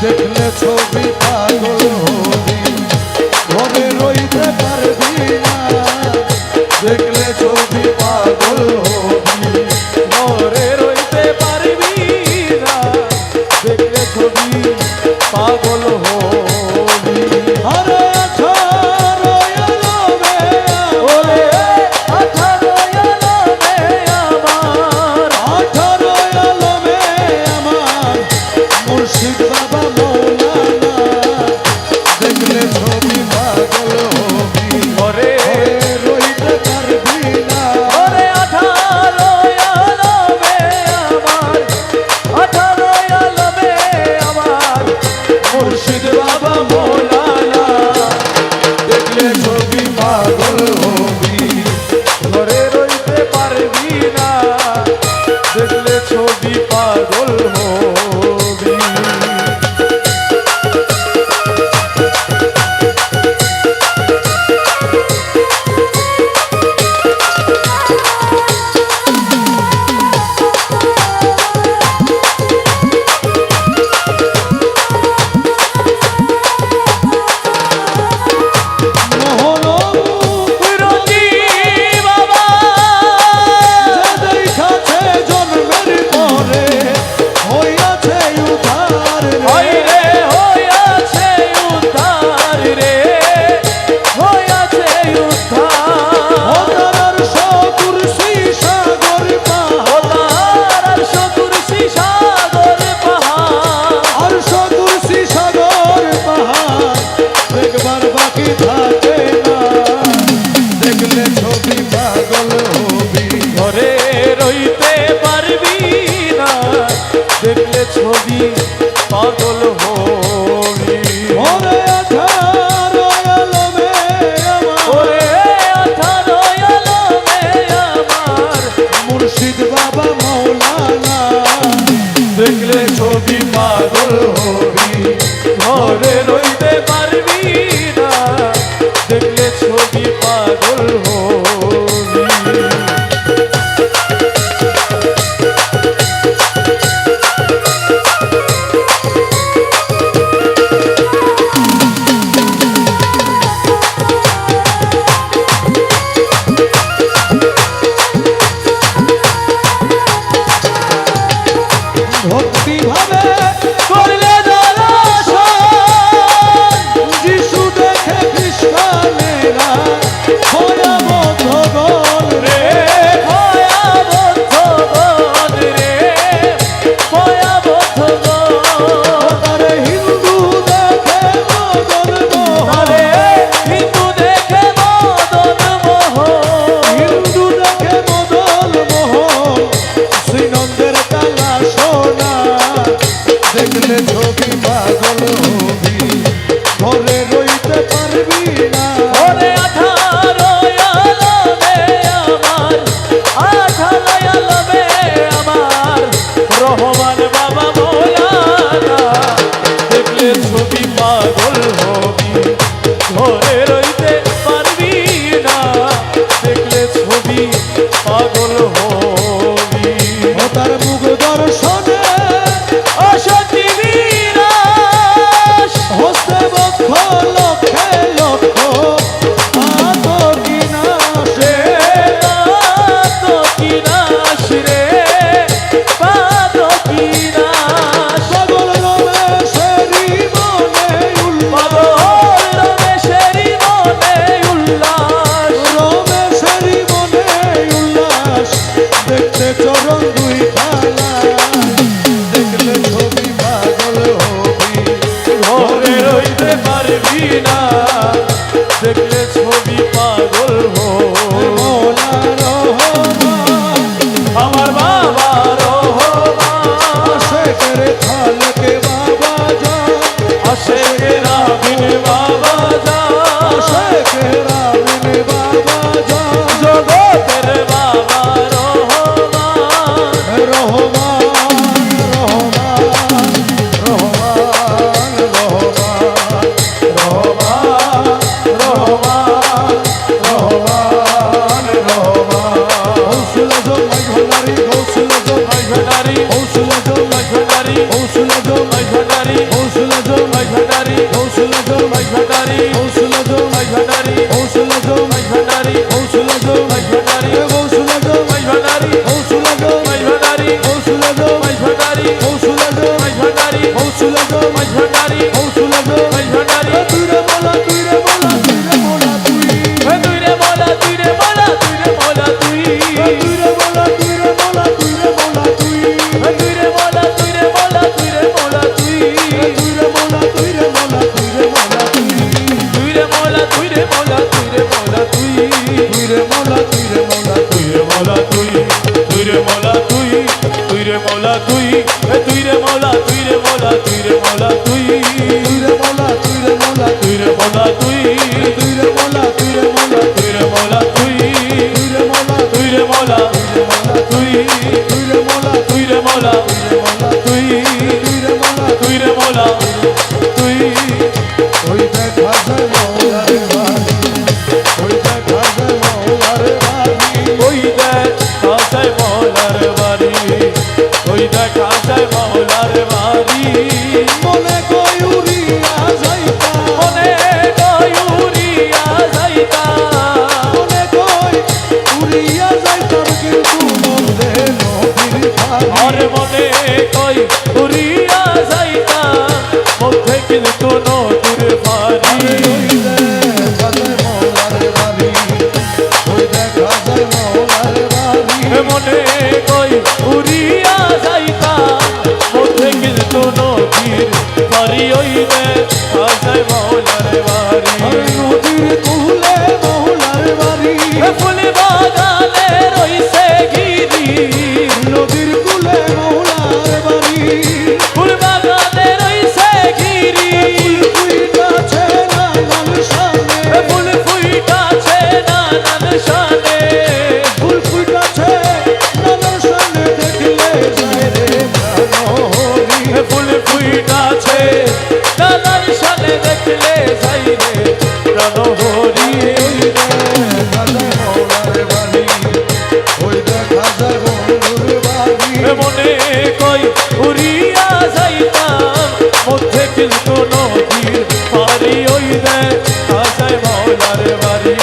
দেখলে ছবি পাগল হবি ঘরে রইতে পারবি না দেখলে ছবি পাগল হবি ঘরে রইতে পারবি না দেখলে ছবি পাগল হবি। আরে আঠারো আলমে ওরে 18 আলমে আমার 18 আলমে আমার মুর্শিদ বাবা মৌলানা দেখলে ছবি পাগল হবি ঘরে রইতে পারবি না ওরে 18 আলমে আমার 18 আলমে আমার মুর্শিদ বাবা মৌলানা দেখলে ছবি পাগল হবি ঘরে রইতে পারবি না দেখলে ছবি পাগল হবি। রঞ্জি বাবা হইরে হইয়াছে উদ্ধার রে হইয়াছে উদ্ধার ওতার সকুরসি সাগর পাহাড় একবার বাকি থাকে না দেখলে ছবি পাগল হবি ঘরে রইতে পারবি না দেখলে ছবি পাগল হবি। ওরে 18 আলমে আমার ওরে 18 আলমে আমার মুর্শিদ বাবা মৌলানা দেখলে ছবি পাগল হবি ঘরে রইতে পারবি না দেখলে ছবি পাগল হবি। ভক্তি ভাবে করলে দর্শন যিশু দেখে খ্রিস্টানেরা ভয়াবহ রে ভয়াবহ রে ভয়াবহ তারে হিন্দু দেখে মদন মোহন আরে হিন্দু দেখে মদন মোহন হিন্দু দেখে মদন মোহন শ্রীনন্দের কালা সোনা দেখলে ছবি পাগল হবি ঘরে রইতে পারবি না ওরে 18 আলমে আমার 18 আলমে আমার রহমান বাবা মৌলানা দেখলে ছবি পাগল হবি ঘরে রইতে পারবি না দেখলে ছবি পাগল হবি। ও তার মুখ দর্শনে অসতি বিনাশ হস্তে বক্ষ লক্ষে লক্ষ আতর কিনা গো মাইভান্ডারি গৌসুলা গো মাইভান্ডারি গৌসুলা গো মাইভান্ডারি গৌসুলা গো মাইভান্ডারি গৌসুলা গো মাইভান্ডারি গৌসুলা গো মাইভান্ডারি গৌসুলা গো মাইভান্ডারি তুই রে মোলা তুই রে মোলা তুই রে মোলা তুই তুই রে মোলা তুই রে মোলা তুই রে মোলা তুই তুই রে মোলা তুই রে মোলা তুই রে মোলা তুই তুই রে মোলা তুই রে মোলা তুই রে মোলা তুই তুই রে মোলা তুই রে মোলা তুই রে মোলা তুই তুই রে মোলা তুই রে মোলা তুই রে মোলা তুই তুই রে মোলা তুই রে মোলা তুই রে মোলা তুই তুই রে মোলা তুই তুই রে মোলা তুই তুই রে মোলা তুই রে মোলা তুই রে মোলা তুই তুই রে মোলা তুই রে মোলা তুই রে মোলা তুই তুই রে মোলা তুই রে মোলা তুই রে মোলা তুই তুই রে মোলা তুই রে মোলা তুই তুই রে মোলা তুই রে মোলা তুই তুই রে মোলা তুই রে মোলা তুই ওই দেখা যায় মোলার বাড়ি ওই দেখা যায় মোলার বাড়ি ওই দেখ কাঁসাই মৌলার বাড়ি ওই দেখ কাঁসাই মৌলার বাড়ি মনে কই উড়িয়া যাইতা মনে কয়ুরিয়া যাইতা মনে কই উড়িয়া যাইতাম কিন্তু মধ্যে নদীর পানি আর মনে কই উড়িয়া যাইতা মধ্যে কিন্তু নদীর পানি ওই দেখা যায় মোলার বাড়ি ওই দেখা যায় মোলার বাড়ি মনে কই উড়িয়া যাইতা মধ্যে কিন্তু নদীর বাড়ি ওই দেখ কাঁসাই মৌলার বাড়ি আর নদীর কুলে মোলার বাড়ি ফুল বাগানে রইছে গিরি নদীর কুলে মোলার বাড়ি ফুল বাগানে রইছে গিরি ফুইটাছে নানান শানে ফুল ফুইটাছে নানান শানে ফুল ফুইটাছে নানান শানে দেখলে যায় রে প্রাণহরি ফুল ফুইটাছে নানান শানে দেখলে যাই রে প্রাণহরি দেখা যায় মোলার বাড়ি ওই দেখা যায় বন্ধুর বাড়ি মনে কই উড়িয়া যাইতাম মধ্যে কিন্তু নদীর পারি ওই দেখ